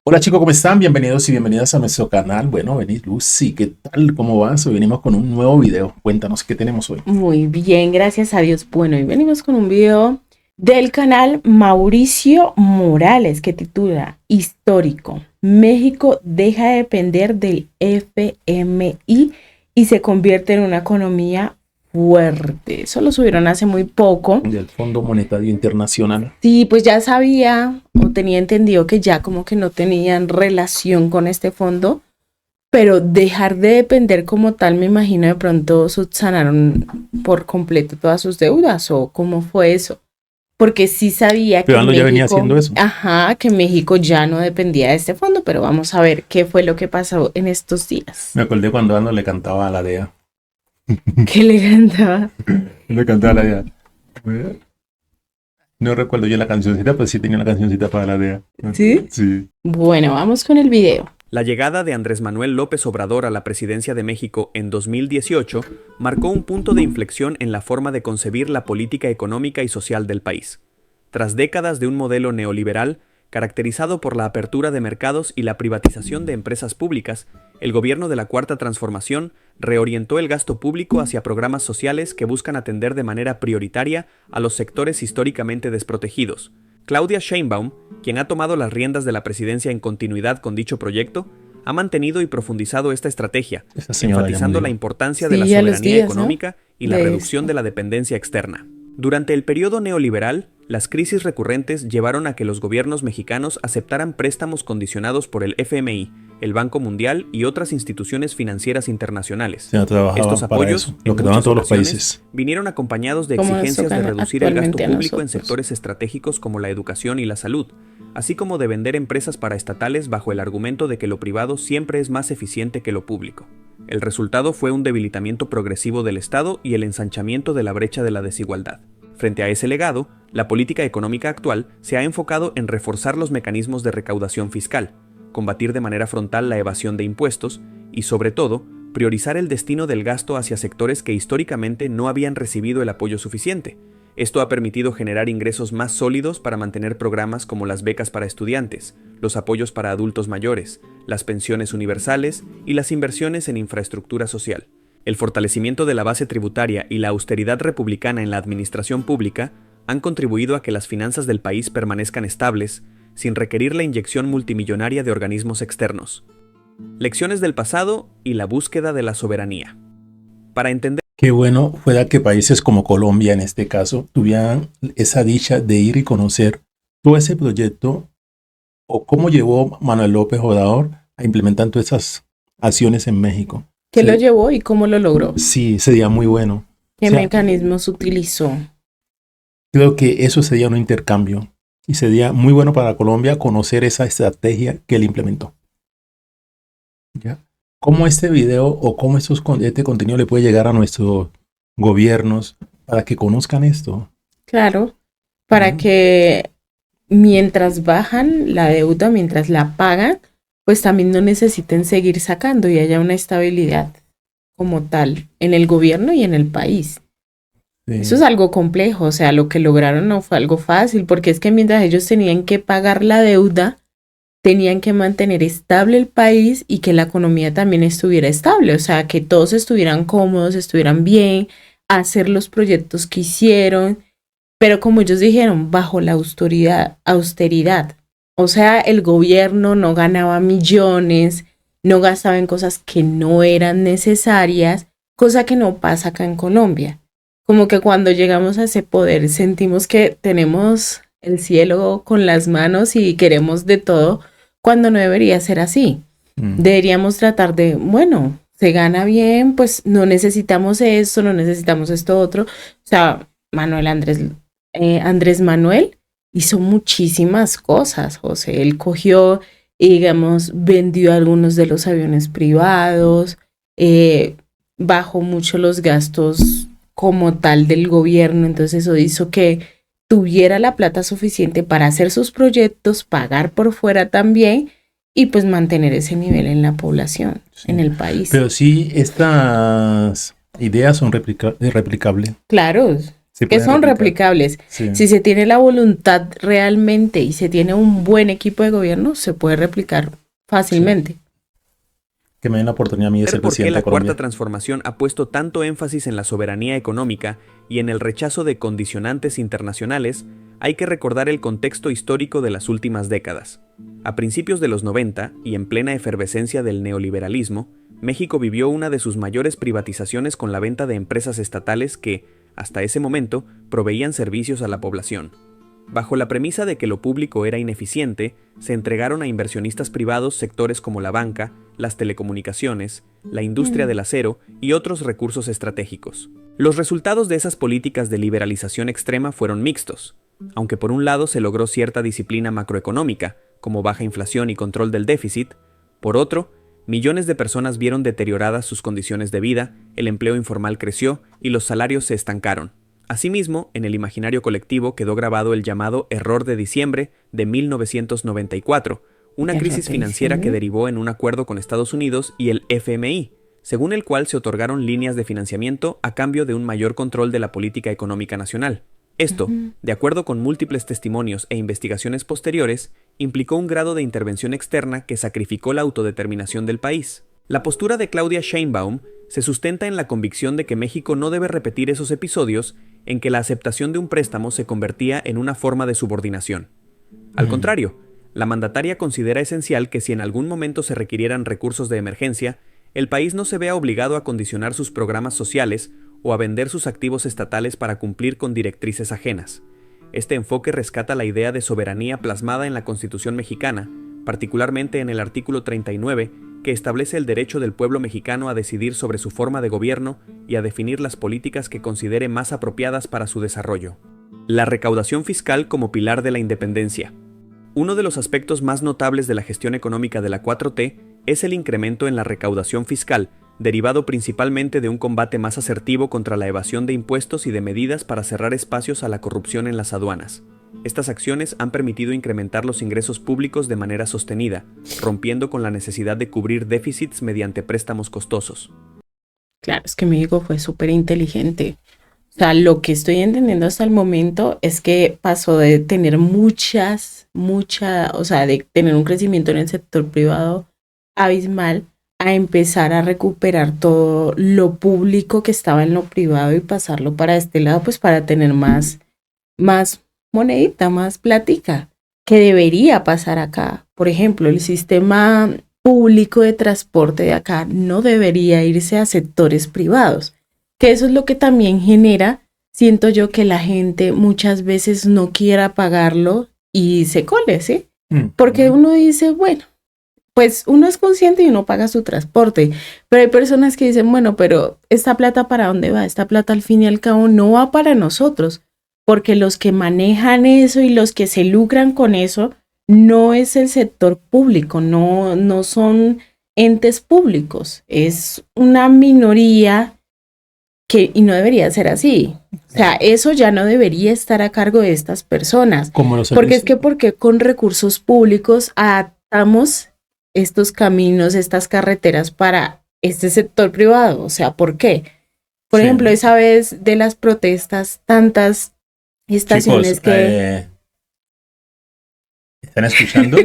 Hola chicos, ¿cómo están? Bienvenidos y bienvenidas a nuestro canal. Bueno, venid Lucy, ¿qué tal? ¿Cómo vas? Hoy venimos con un nuevo video. Cuéntanos qué tenemos hoy. Muy bien, gracias a Dios. Bueno, y venimos con un video del canal Mauricio Morales que titula Histórico. México deja de depender del FMI y se convierte en una economía fuerte. Eso lo subieron hace muy poco. Del Fondo Monetario Internacional. Sí, pues ya sabía o tenía entendido que ya como que no tenían relación con este fondo, pero dejar de depender como tal, me imagino de pronto subsanaron por completo todas sus deudas o cómo fue eso. Porque sí sabía que Pero no ya venía México, haciendo eso. que México ya no dependía de este fondo, pero vamos a ver qué fue lo que pasó en estos días. Me acordé cuando Ando le cantaba a la DEA. ¿Qué le cantaba? Le cantaba a la DEA. No recuerdo yo la cancioncita, pues sí tenía la cancioncita para la DEA. ¿Sí? Sí. Bueno, vamos con el video. La llegada de Andrés Manuel López Obrador a la presidencia de México en 2018 marcó un punto de inflexión en la forma de concebir la política económica y social del país. Tras décadas de un modelo neoliberal caracterizado por la apertura de mercados y la privatización de empresas públicas, el gobierno de la Cuarta Transformación reorientó el gasto público hacia programas sociales que buscan atender de manera prioritaria a los sectores históricamente desprotegidos. Claudia Sheinbaum, quien ha tomado las riendas de la presidencia en continuidad con dicho proyecto, ha mantenido y profundizado esta estrategia, enfatizando la importancia de la soberanía económica y la reducción de la dependencia externa. Durante el periodo neoliberal, las crisis recurrentes llevaron a que los gobiernos mexicanos aceptaran préstamos condicionados por el FMI, el Banco Mundial y otras instituciones financieras internacionales. Estos apoyos, lo que daban todos los países, vinieron acompañados de exigencias de reducir el gasto público en sectores estratégicos como la educación y la salud, así como de vender empresas paraestatales bajo el argumento de que lo privado siempre es más eficiente que lo público. El resultado fue un debilitamiento progresivo del Estado y el ensanchamiento de la brecha de la desigualdad. Frente a ese legado, la política económica actual se ha enfocado en reforzar los mecanismos de recaudación fiscal, combatir de manera frontal la evasión de impuestos y, sobre todo, priorizar el destino del gasto hacia sectores que históricamente no habían recibido el apoyo suficiente. Esto ha permitido generar ingresos más sólidos para mantener programas como las becas para estudiantes, los apoyos para adultos mayores, las pensiones universales y las inversiones en infraestructura social. El fortalecimiento de la base tributaria y la austeridad republicana en la administración pública han contribuido a que las finanzas del país permanezcan estables, sin requerir la inyección multimillonaria de organismos externos. Lecciones del pasado y la búsqueda de la soberanía. Para entender qué bueno fuera que países como Colombia, en este caso, tuvieran esa dicha de ir y conocer todo ese proyecto o cómo llevó Manuel López Obrador a implementar todas esas acciones en México. ¿Qué lo llevó y cómo lo logró? Sí, sería muy bueno. ¿Qué mecanismos utilizó? Creo que eso sería un intercambio y sería muy bueno para Colombia conocer esa estrategia que él implementó. ¿Ya? ¿Cómo este video o cómo este contenido le puede llegar a nuestros gobiernos para que conozcan esto? Claro, para que mientras bajan la deuda, mientras la pagan, pues también no necesiten seguir sacando y haya una estabilidad como tal en el gobierno y en el país. Sí. Eso es algo complejo, o sea, lo que lograron no fue algo fácil, porque es que mientras ellos tenían que pagar la deuda, tenían que mantener estable el país y que la economía también estuviera estable, o sea, que todos estuvieran cómodos, estuvieran bien, hacer los proyectos que hicieron, pero como ellos dijeron, bajo la austeridad. O sea, el gobierno no ganaba millones, no gastaba en cosas que no eran necesarias, cosa que no pasa acá en Colombia. Como que cuando llegamos a ese poder sentimos que tenemos el cielo con las manos y queremos de todo, cuando no debería ser así. Deberíamos tratar de, bueno, se gana bien, pues no necesitamos esto, no necesitamos esto otro. O sea, Andrés Manuel hizo muchísimas cosas, José. Él cogió y, digamos, vendió algunos de los aviones privados, bajó mucho los gastos como tal del gobierno, entonces eso hizo que tuviera la plata suficiente para hacer sus proyectos, pagar por fuera también y pues mantener ese nivel en la población, sí, en el país. Pero sí, estas ideas son replicables. Claro. que son replicables. Sí. Si se tiene la voluntad realmente y se tiene un buen equipo de gobierno, se puede replicar fácilmente. Sí. Que me den la oportunidad a mí de ser presidente de Colombia. ¿Por qué la Cuarta Transformación ha puesto tanto énfasis en la soberanía económica y en el rechazo de condicionantes internacionales? Hay que recordar el contexto histórico de las últimas décadas. A principios de los 90, y en plena efervescencia del neoliberalismo, México vivió una de sus mayores privatizaciones con la venta de empresas estatales que, hasta ese momento, proveían servicios a la población. Bajo la premisa de que lo público era ineficiente, se entregaron a inversionistas privados sectores como la banca, las telecomunicaciones, la industria del acero y otros recursos estratégicos. Los resultados de esas políticas de liberalización extrema fueron mixtos, aunque por un lado se logró cierta disciplina macroeconómica, como baja inflación y control del déficit, por otro, millones de personas vieron deterioradas sus condiciones de vida, el empleo informal creció y los salarios se estancaron. Asimismo, en el imaginario colectivo quedó grabado el llamado Error de Diciembre de 1994, una crisis financiera que derivó en un acuerdo con Estados Unidos y el FMI, según el cual se otorgaron líneas de financiamiento a cambio de un mayor control de la política económica nacional. Esto, de acuerdo con múltiples testimonios e investigaciones posteriores, implicó un grado de intervención externa que sacrificó la autodeterminación del país. La postura de Claudia Sheinbaum se sustenta en la convicción de que México no debe repetir esos episodios en que la aceptación de un préstamo se convertía en una forma de subordinación. Al contrario, la mandataria considera esencial que si en algún momento se requirieran recursos de emergencia, el país no se vea obligado a condicionar sus programas sociales o a vender sus activos estatales para cumplir con directrices ajenas. Este enfoque rescata la idea de soberanía plasmada en la Constitución mexicana, particularmente en el artículo 39, que establece el derecho del pueblo mexicano a decidir sobre su forma de gobierno y a definir las políticas que considere más apropiadas para su desarrollo. La recaudación fiscal como pilar de la independencia. Uno de los aspectos más notables de la gestión económica de la 4T es el incremento en la recaudación fiscal, derivado principalmente de un combate más asertivo contra la evasión de impuestos y de medidas para cerrar espacios a la corrupción en las aduanas. Estas acciones han permitido incrementar los ingresos públicos de manera sostenida, rompiendo con la necesidad de cubrir déficits mediante préstamos costosos. Claro, es que México fue súper inteligente. O sea, lo que estoy entendiendo hasta el momento es que pasó de tener de tener un crecimiento en el sector privado abismal a empezar a recuperar todo lo público que estaba en lo privado y pasarlo para este lado, pues para tener más monedita, más plática, que debería pasar acá. Por ejemplo, el sistema público de transporte de acá no debería irse a sectores privados, que eso es lo que también genera, siento yo, que la gente muchas veces no quiera pagarlo y se cole, ¿sí? Porque uno dice, bueno, pues uno es consciente y uno paga su transporte, pero hay personas que dicen, bueno, pero ¿esta plata para dónde va? Esta plata al fin y al cabo no va para nosotros, porque los que manejan eso y los que se lucran con eso no es el sector público, no son entes públicos, es una minoría y no debería ser así. O sea, eso ya no debería estar a cargo de estas personas. Porque con recursos públicos adaptamos estos caminos, estas carreteras para este sector privado. O sea, ¿por qué? Por ejemplo, esa vez de las protestas, tantas estaciones. Chicos, ¿están escuchando?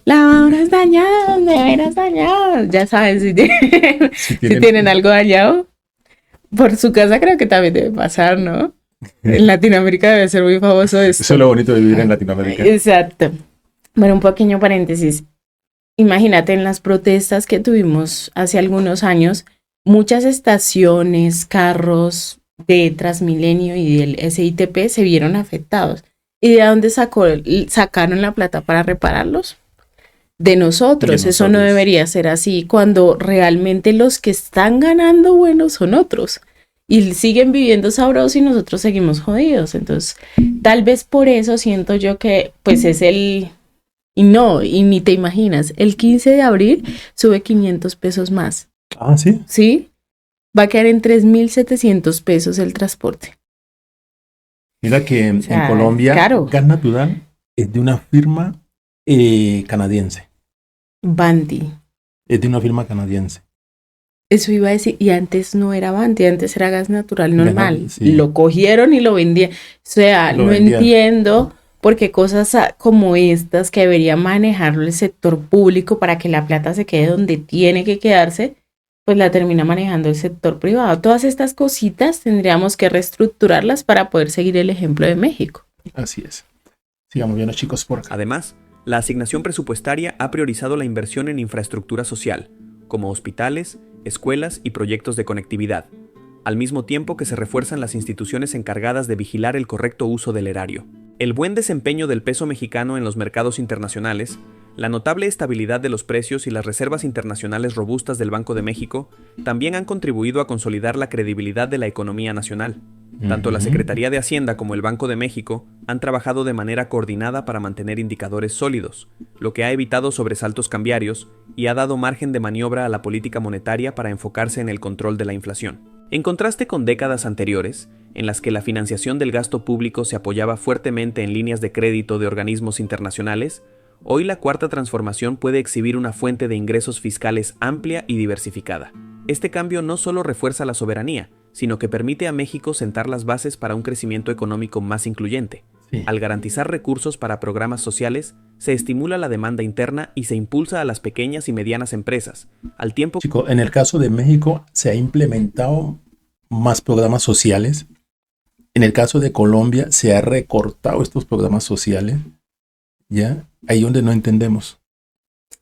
La obra es dañada, neveras dañadas. Ya saben, si tienen algo dañado. Por su casa creo que también debe pasar, ¿no? En Latinoamérica debe ser muy famoso esto. Eso es lo bonito de vivir en Latinoamérica. Exacto. Bueno, un pequeño paréntesis. Imagínate, en las protestas que tuvimos hace algunos años, muchas estaciones, carros de Transmilenio y del SITP se vieron afectados. ¿Y de dónde sacaron la plata para repararlos? De nosotros. Eso no debería ser así, cuando realmente los que están ganando bueno son otros y siguen viviendo sabrosos y nosotros seguimos jodidos. Entonces, tal vez por eso siento yo que pues es y ni te imaginas, el 15 de abril sube 500 pesos más. Ah, ¿sí? Sí, va a quedar en 3,700 pesos el transporte. Mira que en Colombia, Gas Natural es de una firma canadiense. Banti. Es de una firma canadiense. Eso iba a decir, y antes no era Avanti, antes era gas natural normal. Sí. Lo cogieron y lo vendían. O sea, no entiendo por qué cosas como estas que debería manejarlo el sector público para que la plata se quede donde tiene que quedarse, pues la termina manejando el sector privado. Todas estas cositas tendríamos que reestructurarlas para poder seguir el ejemplo de México. Así es. Sigamos viendo, chicos, por acá. Además, la asignación presupuestaria ha priorizado la inversión en infraestructura social, como hospitales, escuelas y proyectos de conectividad, al mismo tiempo que se refuerzan las instituciones encargadas de vigilar el correcto uso del erario. El buen desempeño del peso mexicano en los mercados internacionales, la notable estabilidad de los precios y las reservas internacionales robustas del Banco de México también han contribuido a consolidar la credibilidad de la economía nacional. Tanto la Secretaría de Hacienda como el Banco de México han trabajado de manera coordinada para mantener indicadores sólidos, lo que ha evitado sobresaltos cambiarios y ha dado margen de maniobra a la política monetaria para enfocarse en el control de la inflación. En contraste con décadas anteriores, en las que la financiación del gasto público se apoyaba fuertemente en líneas de crédito de organismos internacionales, hoy la Cuarta Transformación puede exhibir una fuente de ingresos fiscales amplia y diversificada. Este cambio no solo refuerza la soberanía, sino que permite a México sentar las bases para un crecimiento económico más incluyente. Sí. Al garantizar recursos para programas sociales, se estimula la demanda interna y se impulsa a las pequeñas y medianas empresas, al tiempo... Chico, en el caso de México se ha implementado más programas sociales. En el caso de Colombia se ha recortado estos programas sociales. ¿Ya? Ahí donde no entendemos.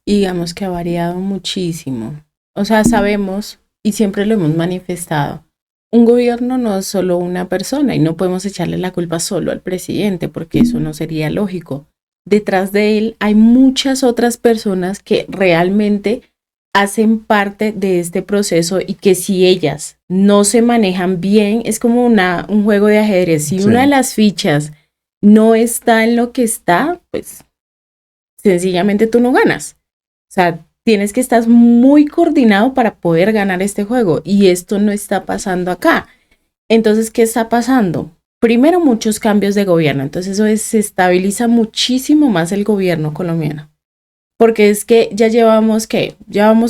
Y digamos que ha variado muchísimo. O sea, sabemos, y siempre lo hemos manifestado, un gobierno no es solo una persona y no podemos echarle la culpa solo al presidente porque eso no sería lógico. Detrás de él hay muchas otras personas que realmente hacen parte de este proceso y que si ellas no se manejan bien, es como un juego de ajedrez. Si una de las fichas no está en lo que está, pues sencillamente tú no ganas. O sea, tienes que estar muy coordinado para poder ganar este juego y esto no está pasando acá. Entonces, ¿qué está pasando? Primero, muchos cambios de gobierno. Entonces, eso se estabiliza muchísimo más el gobierno colombiano. Porque es que ya llevamos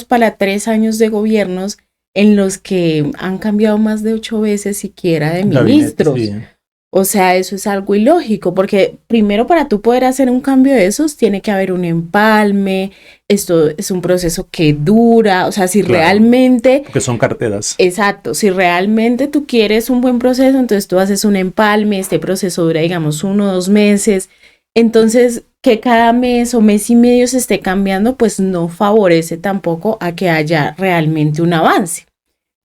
para 3 años de gobiernos en los que han cambiado más de 8 veces siquiera de ministros. Sí. O sea, eso es algo ilógico, porque primero para tú poder hacer un cambio de esos tiene que haber un empalme, esto es un proceso que dura, o sea, si realmente... Porque son carteras. Exacto, si realmente tú quieres un buen proceso, entonces tú haces un empalme, este proceso dura, digamos, 1 o 2 meses, entonces que cada mes o mes y medio se esté cambiando, pues no favorece tampoco a que haya realmente un avance.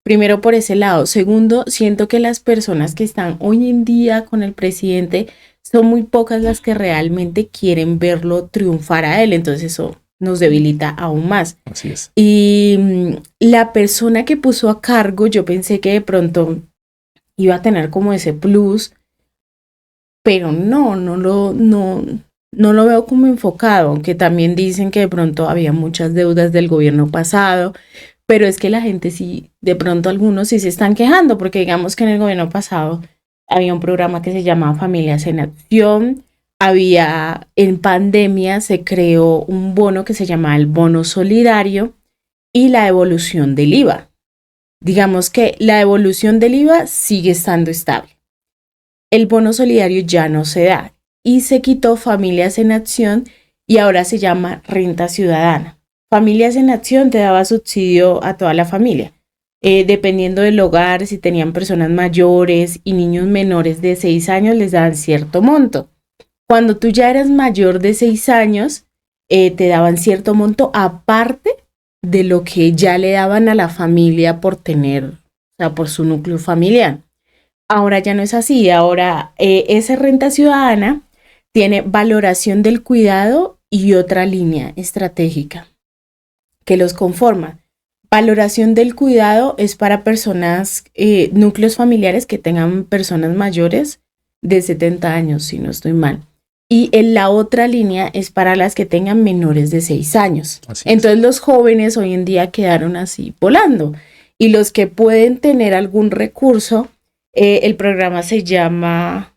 Primero por ese lado. Segundo, siento que las personas que están hoy en día con el presidente son muy pocas las que realmente quieren verlo triunfar a él. Entonces eso nos debilita aún más. Así es. Y la persona que puso a cargo, yo pensé que de pronto iba a tener como ese plus, pero no lo veo como enfocado, aunque también dicen que de pronto había muchas deudas del gobierno pasado. Pero es que la gente sí, de pronto algunos sí se están quejando, porque digamos que en el gobierno pasado había un programa que se llamaba Familias en Acción, en pandemia se creó un bono que se llamaba el bono solidario y la devolución del IVA. Digamos que la devolución del IVA sigue estando estable. El bono solidario ya no se da y se quitó Familias en Acción y ahora se llama Renta Ciudadana. Familias en Acción te daba subsidio a toda la familia, dependiendo del hogar, si tenían personas mayores y niños menores de 6 años les daban cierto monto. Cuando tú ya eras mayor de 6 años, te daban cierto monto aparte de lo que ya le daban a la familia por por su núcleo familiar. Ahora ya no es así, ahora esa renta ciudadana tiene valoración del cuidado y otra línea estratégica que los conforma. Valoración del cuidado es para personas, núcleos familiares que tengan personas mayores de 70 años, si no estoy mal. Y en la otra línea es para las que tengan menores de 6 años. Entonces los jóvenes hoy en día quedaron así volando. Y los que pueden tener algún recurso, el programa se llama...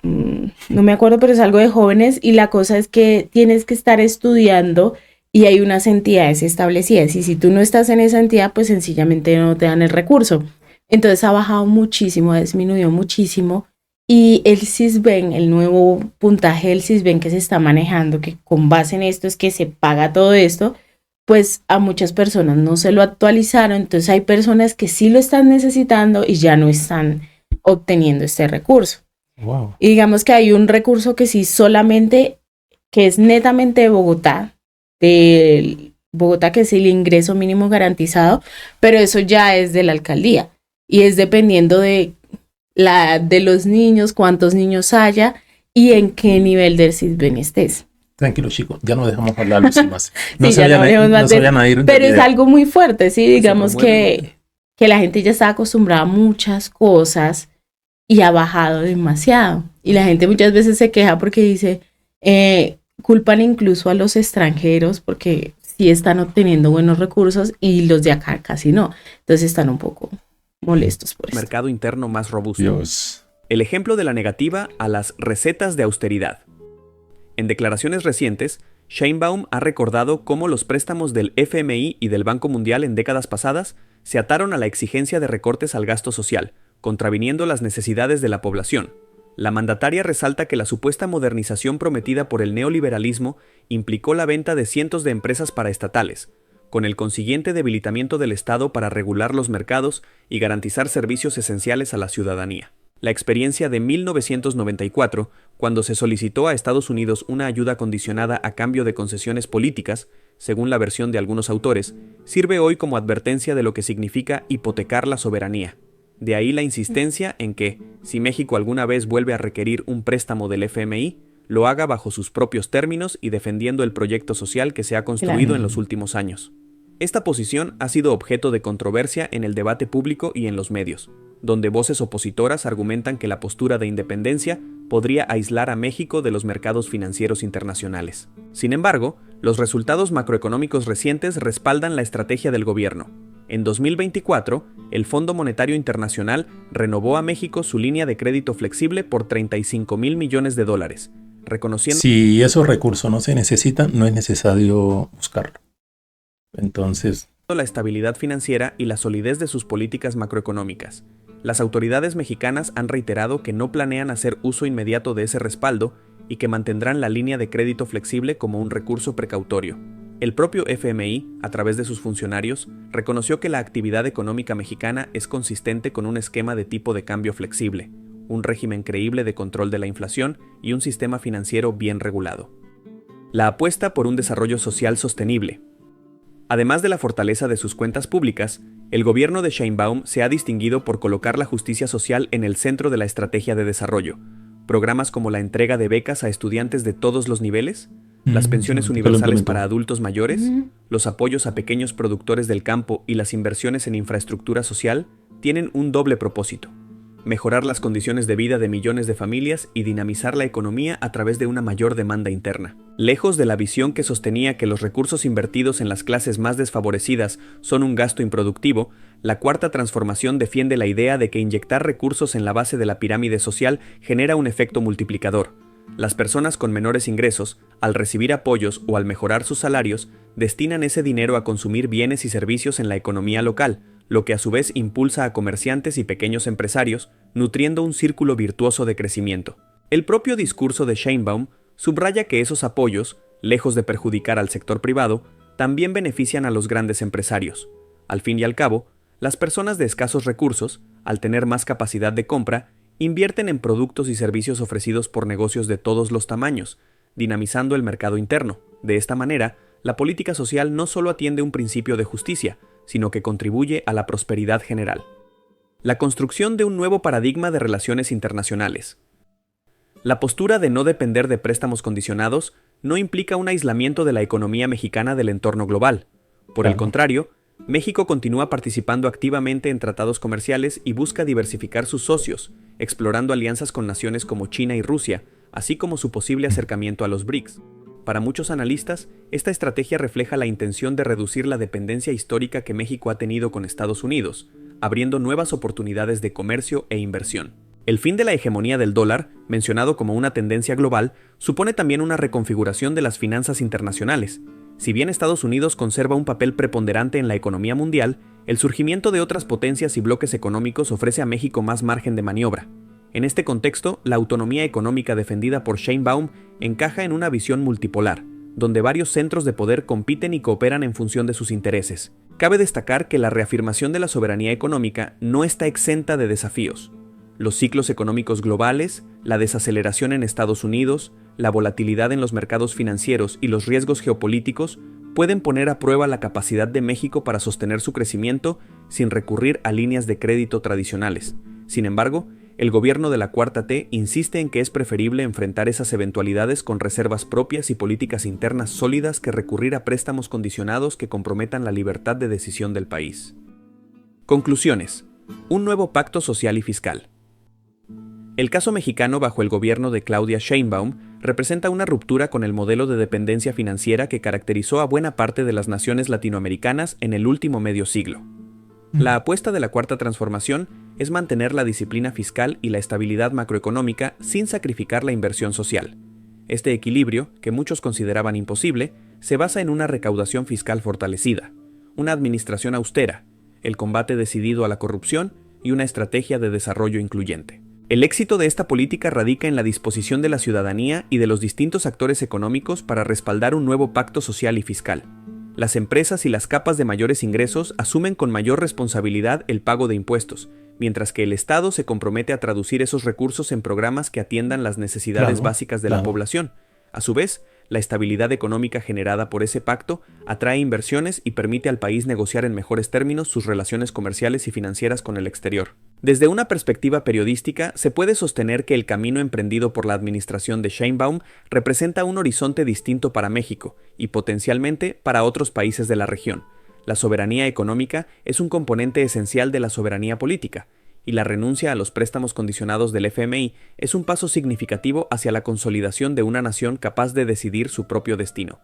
no me acuerdo, pero es algo de jóvenes y la cosa es que tienes que estar estudiando y hay unas entidades establecidas. Y si tú no estás en esa entidad, pues sencillamente no te dan el recurso. Entonces ha bajado muchísimo, ha disminuido muchísimo. Y el Sisbén, el nuevo puntaje del Sisbén que se está manejando, que con base en esto es que se paga todo esto, pues a muchas personas no se lo actualizaron. Entonces hay personas que sí lo están necesitando y ya no están obteniendo este recurso. Wow. Y digamos que hay un recurso que sí solamente, que es netamente de Bogotá que es el ingreso mínimo garantizado, pero eso ya es de la alcaldía y es dependiendo de los niños, cuántos niños haya y en qué nivel del Sisbén estés. Tranquilo, chicos, ya no dejamos hablar los más. No se vayan a ir. Pero es algo muy fuerte, sí, digamos que la gente ya está acostumbrada a muchas cosas y ha bajado demasiado. Y la gente muchas veces se queja porque dice, culpan incluso a los extranjeros porque sí están obteniendo buenos recursos y los de acá casi no. Entonces están un poco molestos por eso. Mercado interno más robusto. Dios. El ejemplo de la negativa a las recetas de austeridad. En declaraciones recientes, Sheinbaum ha recordado cómo los préstamos del FMI y del Banco Mundial en décadas pasadas se ataron a la exigencia de recortes al gasto social, contraviniendo las necesidades de la población. La mandataria resalta que la supuesta modernización prometida por el neoliberalismo implicó la venta de cientos de empresas paraestatales, con el consiguiente debilitamiento del Estado para regular los mercados y garantizar servicios esenciales a la ciudadanía. La experiencia de 1994, cuando se solicitó a Estados Unidos una ayuda condicionada a cambio de concesiones políticas, según la versión de algunos autores, sirve hoy como advertencia de lo que significa hipotecar la soberanía. De ahí la insistencia en que, si México alguna vez vuelve a requerir un préstamo del FMI, lo haga bajo sus propios términos y defendiendo el proyecto social que se ha construido en los últimos años. Esta posición ha sido objeto de controversia en el debate público y en los medios, donde voces opositoras argumentan que la postura de independencia podría aislar a México de los mercados financieros internacionales. Sin embargo, los resultados macroeconómicos recientes respaldan la estrategia del gobierno. En 2024, el Fondo Monetario Internacional renovó a México su línea de crédito flexible por $35,000 millones, reconociendo... Si esos recursos no se necesitan, no es necesario buscarlo. Entonces... la estabilidad financiera y la solidez de sus políticas macroeconómicas. Las autoridades mexicanas han reiterado que no planean hacer uso inmediato de ese respaldo y que mantendrán la línea de crédito flexible como un recurso precautorio. El propio FMI, a través de sus funcionarios, reconoció que la actividad económica mexicana es consistente con un esquema de tipo de cambio flexible, un régimen creíble de control de la inflación y un sistema financiero bien regulado. La apuesta por un desarrollo social sostenible. Además de la fortaleza de sus cuentas públicas, el gobierno de Sheinbaum se ha distinguido por colocar la justicia social en el centro de la estrategia de desarrollo. Programas como la entrega de becas a estudiantes de todos los niveles, las pensiones universales para adultos mayores, los apoyos a pequeños productores del campo y las inversiones en infraestructura social tienen un doble propósito: mejorar las condiciones de vida de millones de familias y dinamizar la economía a través de una mayor demanda interna. Lejos de la visión que sostenía que los recursos invertidos en las clases más desfavorecidas son un gasto improductivo, la Cuarta Transformación defiende la idea de que inyectar recursos en la base de la pirámide social genera un efecto multiplicador. Las personas con menores ingresos, al recibir apoyos o al mejorar sus salarios, destinan ese dinero a consumir bienes y servicios en la economía local, lo que a su vez impulsa a comerciantes y pequeños empresarios, nutriendo un círculo virtuoso de crecimiento. El propio discurso de Sheinbaum subraya que esos apoyos, lejos de perjudicar al sector privado, también benefician a los grandes empresarios. Al fin y al cabo, las personas de escasos recursos, al tener más capacidad de compra, invierten en productos y servicios ofrecidos por negocios de todos los tamaños, dinamizando el mercado interno. De esta manera, la política social no solo atiende un principio de justicia, sino que contribuye a la prosperidad general. La construcción de un nuevo paradigma de relaciones internacionales. La postura de no depender de préstamos condicionados no implica un aislamiento de la economía mexicana del entorno global. Por el contrario, México continúa participando activamente en tratados comerciales y busca diversificar sus socios, explorando alianzas con naciones como China y Rusia, así como su posible acercamiento a los BRICS. Para muchos analistas, esta estrategia refleja la intención de reducir la dependencia histórica que México ha tenido con Estados Unidos, abriendo nuevas oportunidades de comercio e inversión. El fin de la hegemonía del dólar, mencionado como una tendencia global, supone también una reconfiguración de las finanzas internacionales. Si bien Estados Unidos conserva un papel preponderante en la economía mundial, el surgimiento de otras potencias y bloques económicos ofrece a México más margen de maniobra. En este contexto, la autonomía económica defendida por Sheinbaum encaja en una visión multipolar, donde varios centros de poder compiten y cooperan en función de sus intereses. Cabe destacar que la reafirmación de la soberanía económica no está exenta de desafíos. Los ciclos económicos globales, la desaceleración en Estados Unidos, la volatilidad en los mercados financieros y los riesgos geopolíticos pueden poner a prueba la capacidad de México para sostener su crecimiento sin recurrir a líneas de crédito tradicionales. Sin embargo, el gobierno de la Cuarta T insiste en que es preferible enfrentar esas eventualidades con reservas propias y políticas internas sólidas que recurrir a préstamos condicionados que comprometan la libertad de decisión del país. Conclusiones. Un nuevo pacto social y fiscal. El caso mexicano bajo el gobierno de Claudia Sheinbaum representa una ruptura con el modelo de dependencia financiera que caracterizó a buena parte de las naciones latinoamericanas en el último medio siglo. La apuesta de la Cuarta Transformación es mantener la disciplina fiscal y la estabilidad macroeconómica sin sacrificar la inversión social. Este equilibrio, que muchos consideraban imposible, se basa en una recaudación fiscal fortalecida, una administración austera, el combate decidido a la corrupción y una estrategia de desarrollo incluyente. El éxito de esta política radica en la disposición de la ciudadanía y de los distintos actores económicos para respaldar un nuevo pacto social y fiscal. Las empresas y las capas de mayores ingresos asumen con mayor responsabilidad el pago de impuestos, mientras que el Estado se compromete a traducir esos recursos en programas que atiendan las necesidades básicas de la población. A su vez, la estabilidad económica generada por ese pacto atrae inversiones y permite al país negociar en mejores términos sus relaciones comerciales y financieras con el exterior. Desde una perspectiva periodística, se puede sostener que el camino emprendido por la administración de Sheinbaum representa un horizonte distinto para México y potencialmente para otros países de la región. La soberanía económica es un componente esencial de la soberanía política, y la renuncia a los préstamos condicionados del FMI es un paso significativo hacia la consolidación de una nación capaz de decidir su propio destino.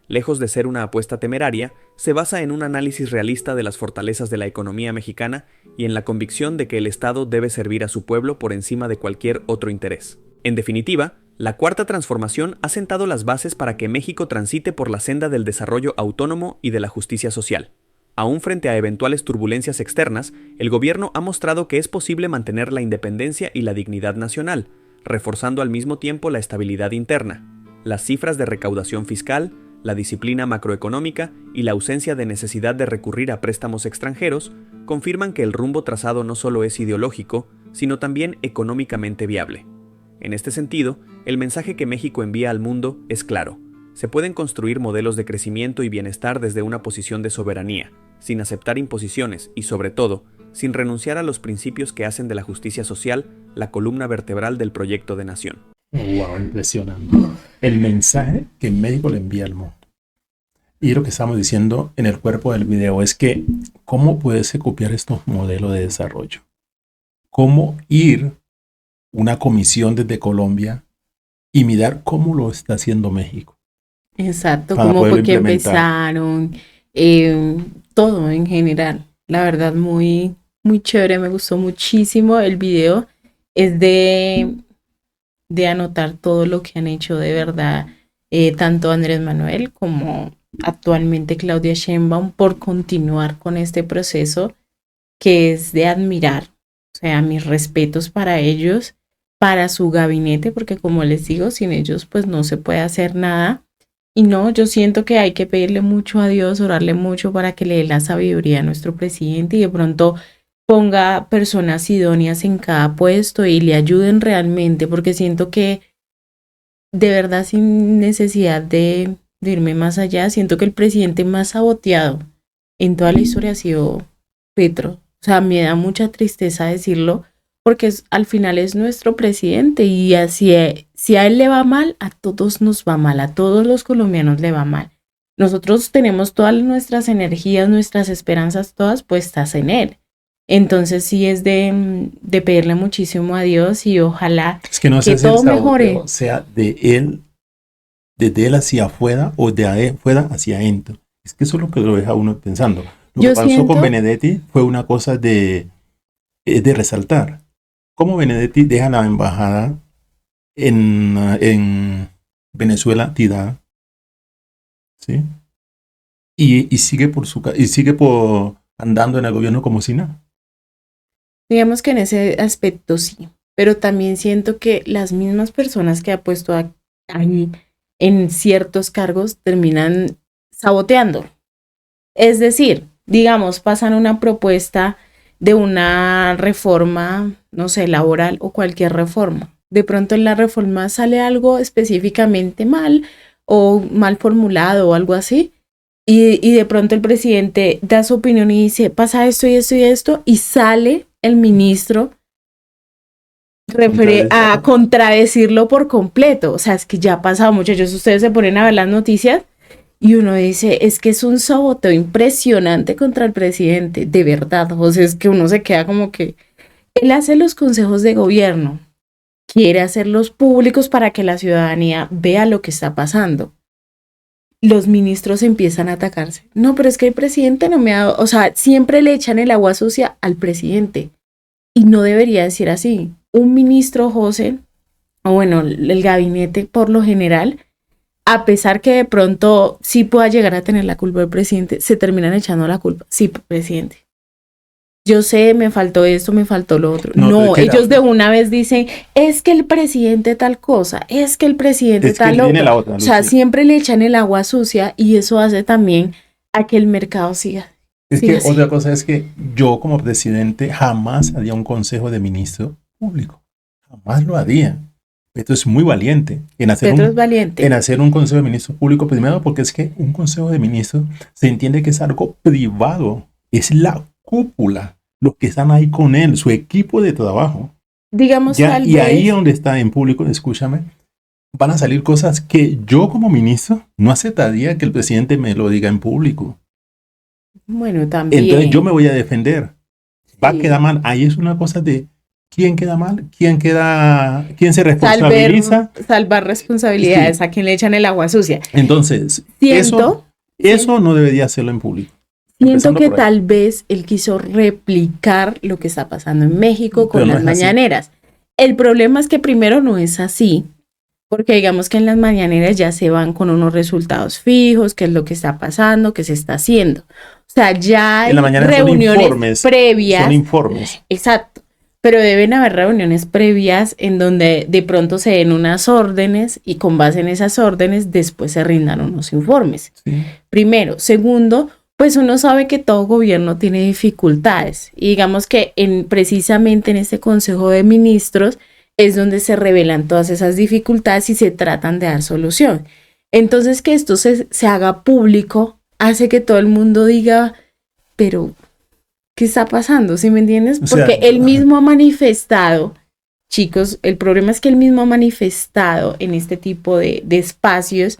Lejos de ser una apuesta temeraria, se basa en un análisis realista de las fortalezas de la economía mexicana y en la convicción de que el Estado debe servir a su pueblo por encima de cualquier otro interés. En definitiva, la Cuarta Transformación ha sentado las bases para que México transite por la senda del desarrollo autónomo y de la justicia social. Aún frente a eventuales turbulencias externas, el gobierno ha mostrado que es posible mantener la independencia y la dignidad nacional, reforzando al mismo tiempo la estabilidad interna. Las cifras de recaudación fiscal, la disciplina macroeconómica y la ausencia de necesidad de recurrir a préstamos extranjeros confirman que el rumbo trazado no solo es ideológico, sino también económicamente viable. En este sentido, el mensaje que México envía al mundo es claro. Se pueden construir modelos de crecimiento y bienestar desde una posición de soberanía, sin aceptar imposiciones y, sobre todo, sin renunciar a los principios que hacen de la justicia social la columna vertebral del proyecto de nación. Wow, impresionante. El mensaje que México le envía al mundo. Y lo que estamos diciendo en el cuerpo del video es que cómo puedes copiar estos modelos de desarrollo. Cómo ir una comisión desde Colombia y mirar cómo lo está haciendo México. Exacto, cómo fue que empezaron, todo en general. La verdad, muy, muy chévere, me gustó muchísimo el video. Es de anotar todo lo que han hecho de verdad, tanto Andrés Manuel como actualmente Claudia Sheinbaum, por continuar con este proceso que es de admirar. O sea, mis respetos para ellos, para su gabinete, porque como les digo, sin ellos pues no se puede hacer nada. Y no, yo siento que hay que pedirle mucho a Dios, orarle mucho para que le dé la sabiduría a nuestro presidente y de pronto ponga personas idóneas en cada puesto y le ayuden realmente, porque siento que de verdad, sin necesidad de irme más allá, siento que el presidente más saboteado en toda la historia ha sido Petro. O sea, me da mucha tristeza decirlo, porque al final es nuestro presidente y así si a él le va mal, a todos nos va mal, a todos los colombianos le va mal. Nosotros tenemos todas nuestras energías, nuestras esperanzas todas puestas en él. Entonces sí es de pedirle muchísimo a Dios y ojalá que todo mejore. Sea de él, desde él hacia afuera o de afuera hacia adentro. Es que eso es lo que lo deja uno pensando. Lo que pasó con Benedetti fue una cosa de resaltar. Cómo Benedetti deja la embajada en Venezuela tirada, ¿sí? y sigue andando en el gobierno como si nada. Digamos que en ese aspecto sí, pero también siento que las mismas personas que ha puesto ahí en ciertos cargos terminan saboteando. Es decir, digamos, pasan una propuesta de una reforma, no sé, laboral o cualquier reforma. De pronto en la reforma sale algo específicamente mal o mal formulado o algo así. Y de pronto el presidente da su opinión y dice, pasa esto y esto y esto, y sale el ministro a contradecirlo por completo. O sea, es que ya ha pasado, muchachos, ustedes se ponen a ver las noticias y uno dice, es que es un saboteo impresionante contra el presidente, de verdad. O sea, es que uno se queda como que él hace los consejos de gobierno, quiere hacerlos públicos para que la ciudadanía vea lo que está pasando. Los ministros empiezan a atacarse. No, pero es que el presidente no me ha dado, o sea, siempre le echan el agua sucia al presidente. Y no debería decir así. Un ministro, José, o bueno, el gabinete por lo general, a pesar que de pronto sí pueda llegar a tener la culpa del presidente, se terminan echando la culpa. Sí, presidente. Yo sé, me faltó esto, me faltó lo otro. No, ellos de una vez dicen, es que el presidente tal cosa, es que el presidente tal otra. O sea, siempre le echan el agua sucia y eso hace también a que el mercado siga. Es que así. Otra cosa es que yo como presidente jamás haría un consejo de ministro público. Jamás lo haría. Petro es muy valiente en hacer un consejo de ministro público, primero porque es que un consejo de ministros se entiende que es algo privado, es la cúpula, los que están ahí con él, su equipo de trabajo. Digamos ya, y ahí donde está en público, escúchame, van a salir cosas que yo como ministro no aceptaría que el presidente me lo diga en público. Bueno, también. Entonces yo me voy a defender. Va a quedar mal. Ahí es una cosa de quién queda mal, quién se responsabiliza. Salvar responsabilidades, sí. A quien le echan el agua sucia. Entonces, eso no debería hacerlo en público. Siento que tal vez él quiso replicar lo que está pasando en México con las mañaneras. El problema es que primero no es así, porque digamos que en las mañaneras ya se van con unos resultados fijos, qué es lo que está pasando, qué se está haciendo. O sea, ya hay reuniones previas. Son informes. Exacto. Pero deben haber reuniones previas en donde de pronto se den unas órdenes y con base en esas órdenes después se rindan unos informes. Sí. Primero. Segundo, pues uno sabe que todo gobierno tiene dificultades. Y digamos que precisamente en este Consejo de Ministros es donde se revelan todas esas dificultades y se tratan de dar solución. Entonces que esto se haga público hace que todo el mundo diga, pero ¿qué está pasando? ¿Sí me entiendes? Porque él mismo ha manifestado, chicos, el problema es que él mismo ha manifestado en este tipo de espacios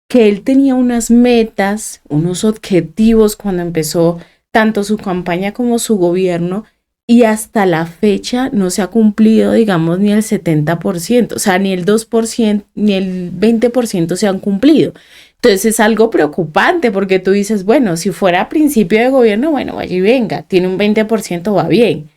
que él tenía unas metas, unos objetivos cuando empezó tanto su campaña como su gobierno y hasta la fecha no se ha cumplido, digamos, ni el 70%, o sea, ni el 2%, ni el 20% se han cumplido. Entonces es algo preocupante porque tú dices, bueno, si fuera a principio de gobierno, bueno, vaya y venga, tiene un 20%, va bien.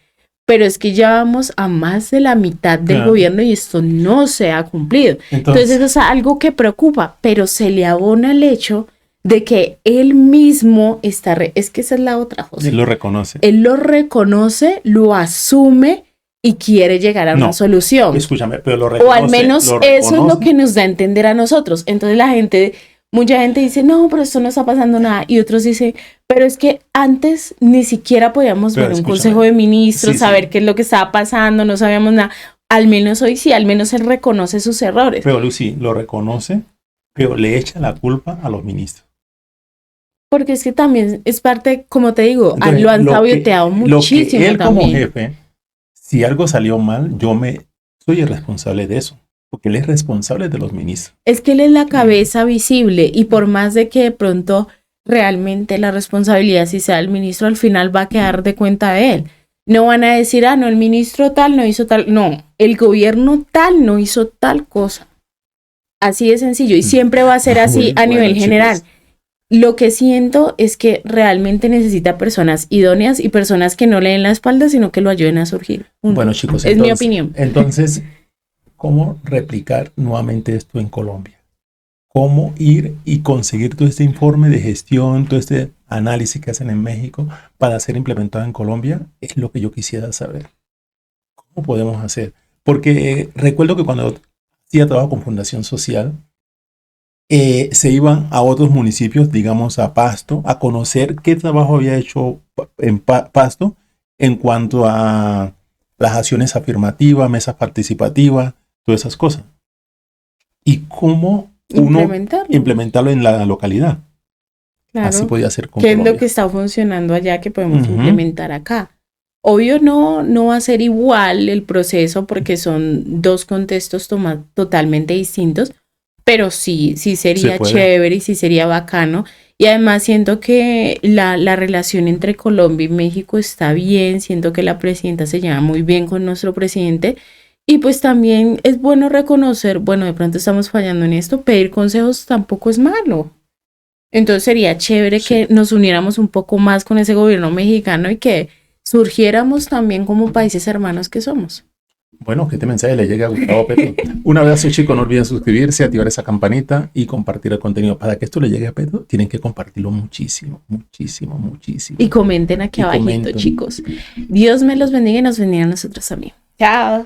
Pero es que ya vamos a más de la mitad del gobierno y esto no se ha cumplido. Entonces eso es algo que preocupa, pero se le abona el hecho de que él mismo está, es que esa es la otra, José. Él lo reconoce. Él lo reconoce, lo asume y quiere llegar a una solución. Escúchame, pero lo reconoce. O al menos eso es lo que nos da a entender a nosotros. Entonces mucha gente dice, no, pero esto no está pasando nada. Y otros dicen, pero es que antes ni siquiera podíamos ver un consejo de ministros, saber qué es lo que estaba pasando, no sabíamos nada. Al menos hoy sí, al menos él reconoce sus errores. Pero Lucy, lo reconoce, pero le echa la culpa a los ministros. Porque es que también es parte, como te digo, entonces, lo han saboteado muchísimo. Él como jefe, si algo salió mal, soy el responsable de eso. Porque él es responsable de los ministros. Es que él es la cabeza visible y por más de que de pronto realmente la responsabilidad si sea el ministro, al final va a quedar de cuenta de él. No van a decir, no, el ministro tal no hizo tal. No, el gobierno tal no hizo tal cosa. Así de sencillo y siempre va a ser así a nivel general. Lo que siento es que realmente necesita personas idóneas y personas que no le den la espalda, sino que lo ayuden a surgir. Bueno, chicos, es mi opinión. Entonces, ¿cómo replicar nuevamente esto en Colombia? cómo ir y conseguir todo este informe de gestión, todo este análisis que hacen en México para ser implementado en Colombia, es lo que yo quisiera saber. ¿Cómo podemos hacer? Porque recuerdo que cuando hacía trabajo con Fundación Social, se iban a otros municipios, digamos a Pasto, a conocer qué trabajo había hecho en Pasto en cuanto a las acciones afirmativas, mesas participativas, todas esas cosas. Y cómo implementarlo en la localidad. Claro. Así podía ser con ¿Qué Colombia. es lo que está funcionando allá que podemos implementar acá? Obvio no va a ser igual el proceso porque son dos contextos totalmente distintos, pero sí sería chévere y sí sería bacano. Y además siento que la relación entre Colombia y México está bien, siento que la presidenta se lleva muy bien con nuestro presidente y pues también es bueno reconocer, bueno, de pronto estamos fallando en esto, pedir consejos tampoco es malo. Entonces sería chévere que nos uniéramos un poco más con ese gobierno mexicano y que surgiéramos también como países hermanos que somos. Bueno, que este mensaje le llegue a Gustavo Petro. Un abrazo, chicos. No olviden suscribirse, activar esa campanita y compartir el contenido. Para que esto le llegue a Petro, tienen que compartirlo muchísimo, muchísimo, muchísimo. Y comenten aquí abajito, chicos. Dios me los bendiga y nos bendiga a nosotros también. Chao.